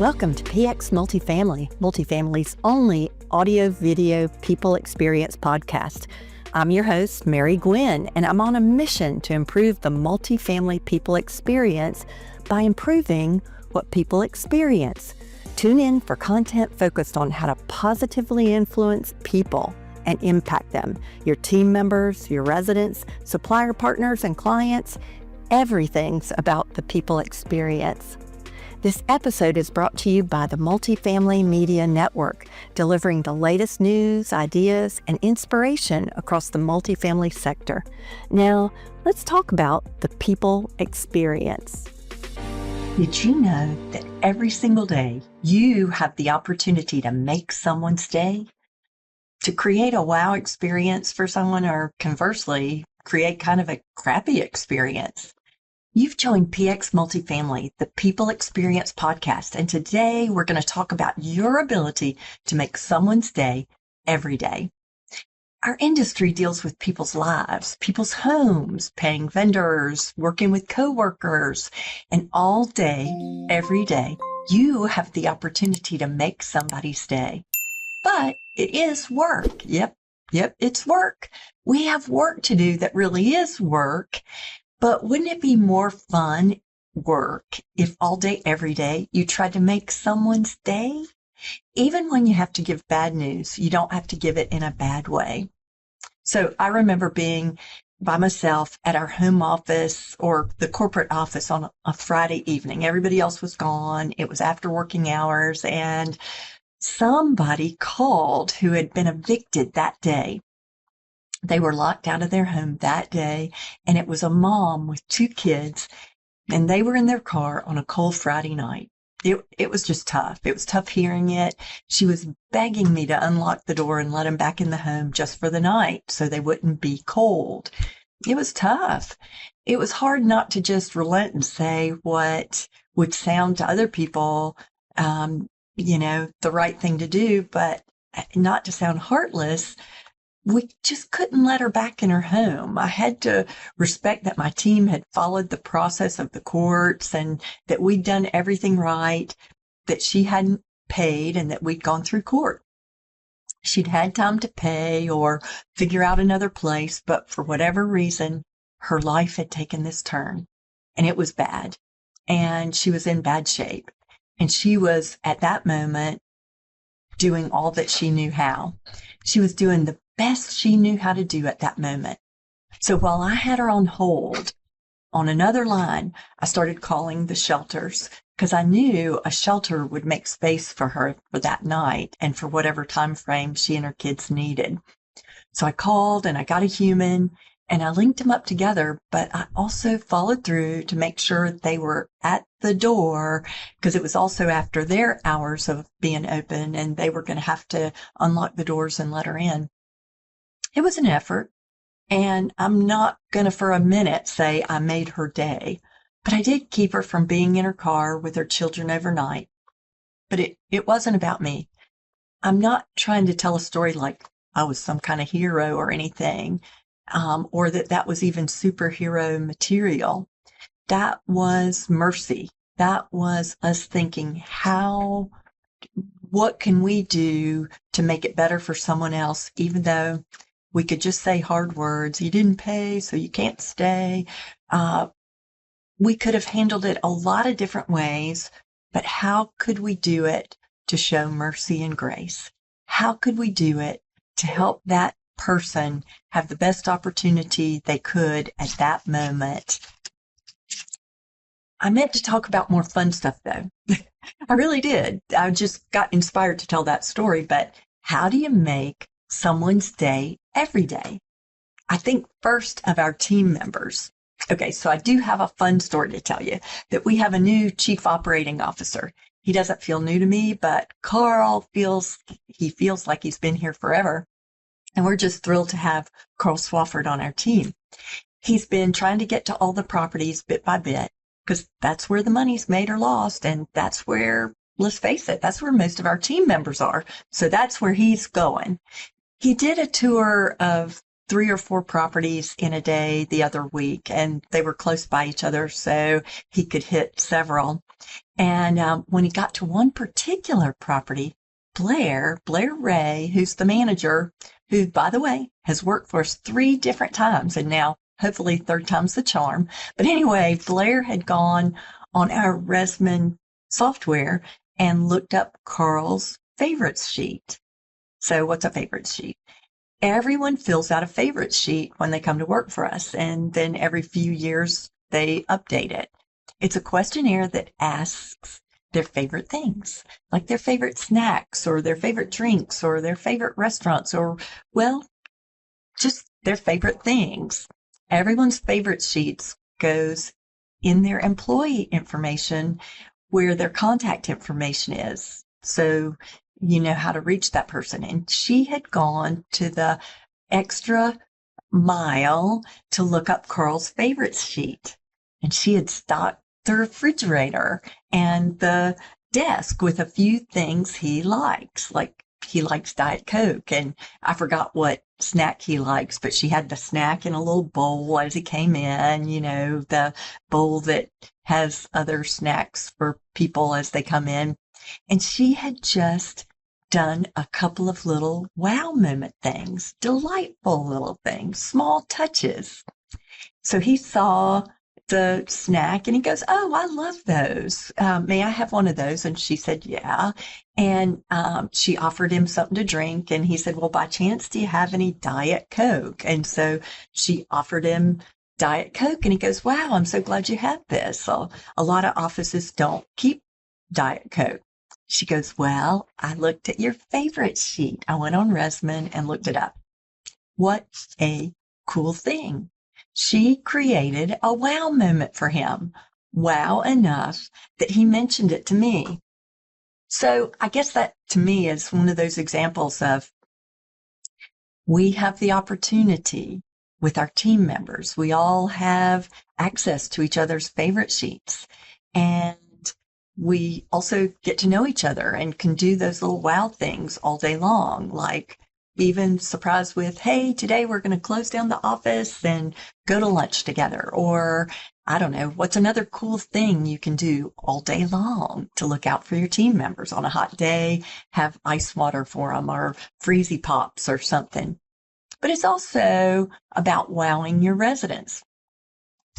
Welcome to PX Multifamily, Multifamily's only audio-video people experience podcast. I'm your host, Mary Gwyn, and I'm on a mission to improve the multifamily people experience by improving what people experience. Tune in for content focused on how to positively influence people and impact them, your team members, your residents, supplier partners, and clients. Everything's about the people experience. This episode is brought to you by the Multifamily Media Network, delivering the latest news, ideas, and inspiration across the multifamily sector. Now, let's talk about the people experience. Did you know that every single day you have the opportunity to make someone's day? To create a wow experience for someone, or conversely, create kind of a crappy experience? You've joined PX Multifamily, the People Experience podcast, and today we're going to talk about your ability to make someone's day every day. Our industry deals with people's lives, people's homes, paying vendors, working with coworkers, and all day, every day, you have the opportunity to make somebody's day. But it is work. Yep, it's work. We have work to do that really is work. But wouldn't it be more fun work if all day, every day, you tried to make someone's day? Even when you have to give bad news, you don't have to give it in a bad way. So I remember being by myself at our home office or the corporate office on a Friday evening. Everybody else was gone. It was after working hours, and somebody called who had been evicted that day. They were locked out of their home that day, and it was a mom with two kids, and they were in their car on a cold Friday night. It was just tough. It was tough hearing it. She was begging me to unlock the door and let them back in the home just for the night so they wouldn't be cold. It was tough. It was hard not to just relent and say what would sound to other people, the right thing to do, but not to sound heartless. We just couldn't let her back in her home. I had to respect that my team had followed the process of the courts and that we'd done everything right, that she hadn't paid and that we'd gone through court. She'd had time to pay or figure out another place, but for whatever reason, her life had taken this turn, and it was bad, and she was in bad shape. And she was, at that moment, doing all that she knew how. She was doing the best she knew how to do at that moment. So while I had her on hold, on another line, I started calling the shelters because I knew a shelter would make space for her for that night and for whatever time frame she and her kids needed. So I called and I got a human and I linked them up together, but I also followed through to make sure they were at the door because it was also after their hours of being open and they were going to have to unlock the doors and let her in. It was an effort, and I'm not going to for a minute say I made her day, but I did keep her from being in her car with her children overnight. But it wasn't about me. I'm not trying to tell a story like I was some kind of hero or anything, or that was even superhero material. That was mercy. That was us thinking, what can we do to make it better for someone else, even though we could just say hard words. You didn't pay, so you can't stay. We could have handled it a lot of different ways, but how could we do it to show mercy and grace? How could we do it to help that person have the best opportunity they could at that moment? I meant to talk about more fun stuff, though. I really did. I just got inspired to tell that story, but how do you make someone's day every day? I think first of our team members. Okay, so I do have a fun story to tell you that we have a new chief operating officer. He doesn't feel new to me, but Carl feels like he's been here forever. And we're just thrilled to have Carl Swafford on our team. He's been trying to get to all the properties bit by bit because that's where the money's made or lost. And that's where, let's face it, that's where most of our team members are. So that's where he's going. He did a tour of 3 or 4 properties in a day the other week, and they were close by each other, so he could hit several. And when he got to one particular property, Blair Ray, who's the manager, who, by the way, has worked for us 3 different times, and now hopefully 3rd time's the charm. But anyway, Blair had gone on our Resman software and looked up Carl's favorites sheet. So what's a favorites sheet? Everyone fills out a favorites sheet when they come to work for us, and then every few years they update it. It's a questionnaire that asks their favorite things, like their favorite snacks or their favorite drinks or their favorite restaurants or, well, just their favorite things. Everyone's favorite sheets goes in their employee information where their contact information is. So you know how to reach that person. And she had gone to the extra mile to look up Carl's favorites sheet. And she had stocked the refrigerator and the desk with a few things he likes, like he likes Diet Coke, and I forgot what snack he likes, but she had the snack in a little bowl as he came in, you know, the bowl that has other snacks for people as they come in. And she had just done a couple of little wow moment things, delightful little things, small touches. So he saw the snack and he goes, "Oh, I love those. May I have one of those?" And she said, "Yeah." And she offered him something to drink. And he said, "Well, by chance, do you have any Diet Coke?" And so she offered him Diet Coke. And he goes, "Wow, I'm so glad you have this. So a lot of offices don't keep Diet Coke." She goes, "Well, I looked at your favorite sheet. I went on Resman and looked it up." What a cool thing. She created a wow moment for him. Wow enough that he mentioned it to me. So I guess that to me is one of those examples of we have the opportunity with our team members. We all have access to each other's favorite sheets. And we also get to know each other and can do those little wow things all day long, like even surprise with, "Hey, today we're going to close down the office and go to lunch together." Or, I don't know, what's another cool thing you can do all day long to look out for your team members on a hot day, have ice water for them or freezy pops or something. But it's also about wowing your residents.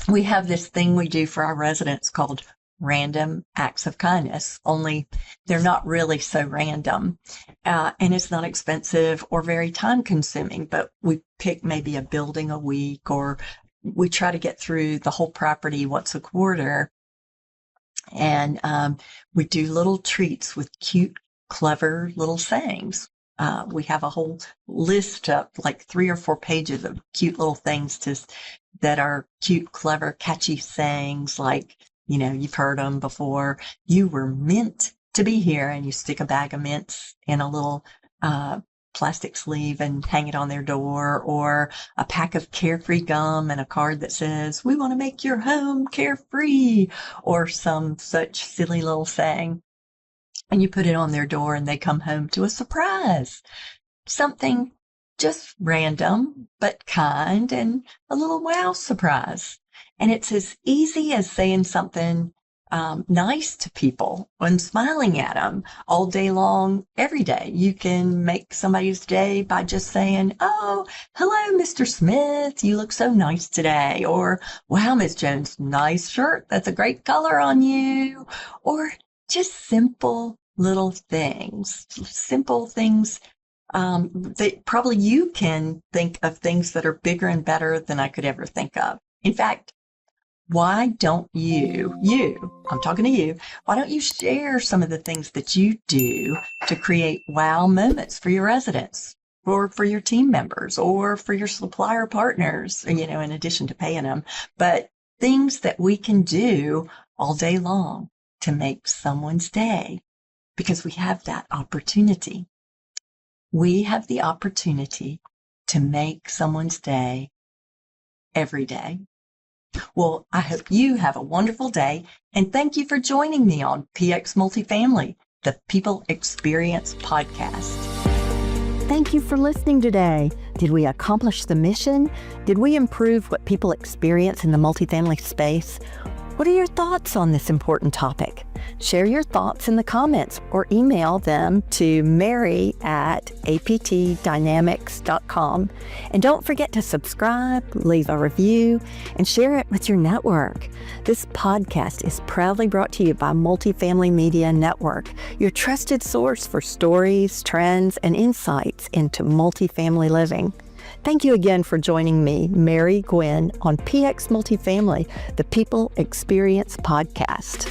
We have this thing we do for our residents called random acts of kindness, only they're not really so random. And it's not expensive or very time consuming, but we pick maybe a building a week, or we try to get through the whole property once a quarter. And we do little treats with cute, clever little sayings. We have a whole list of like 3 or 4 pages of cute little things that are cute, clever, catchy sayings, like, you know, you've heard them before. "You were meant to be here," and you stick a bag of mints in a little plastic sleeve and hang it on their door, or a pack of Carefree gum and a card that says, "We want to make your home carefree," or some such silly little saying. And you put it on their door and they come home to a surprise. Something just random, but kind, and a little wow surprise. And it's as easy as saying something nice to people and smiling at them all day long, every day. You can make somebody's day by just saying, "Oh, hello, Mr. Smith. You look so nice today." Or, "Wow, Miss Jones, nice shirt. That's a great color on you." Or just simple little things, that probably you can think of things that are bigger and better than I could ever think of. In fact, why don't I'm talking to you, why don't you share some of the things that you do to create wow moments for your residents, or for your team members, or for your supplier partners, you know, in addition to paying them, but things that we can do all day long to make someone's day, because we have that opportunity. We have the opportunity to make someone's day every day. Well, I hope you have a wonderful day, and thank you for joining me on PX Multifamily, the People Experience Podcast. Thank you for listening today. Did we accomplish the mission? Did we improve what people experience in the multifamily space? What are your thoughts on this important topic? Share your thoughts in the comments or email them to mary@aptdynamics.com. And don't forget to subscribe, leave a review, and share it with your network. This podcast is proudly brought to you by Multifamily Media Network, your trusted source for stories, trends, and insights into multifamily living. Thank you again for joining me, Mary Gwyn, on PX Multifamily, the People Experience Podcast.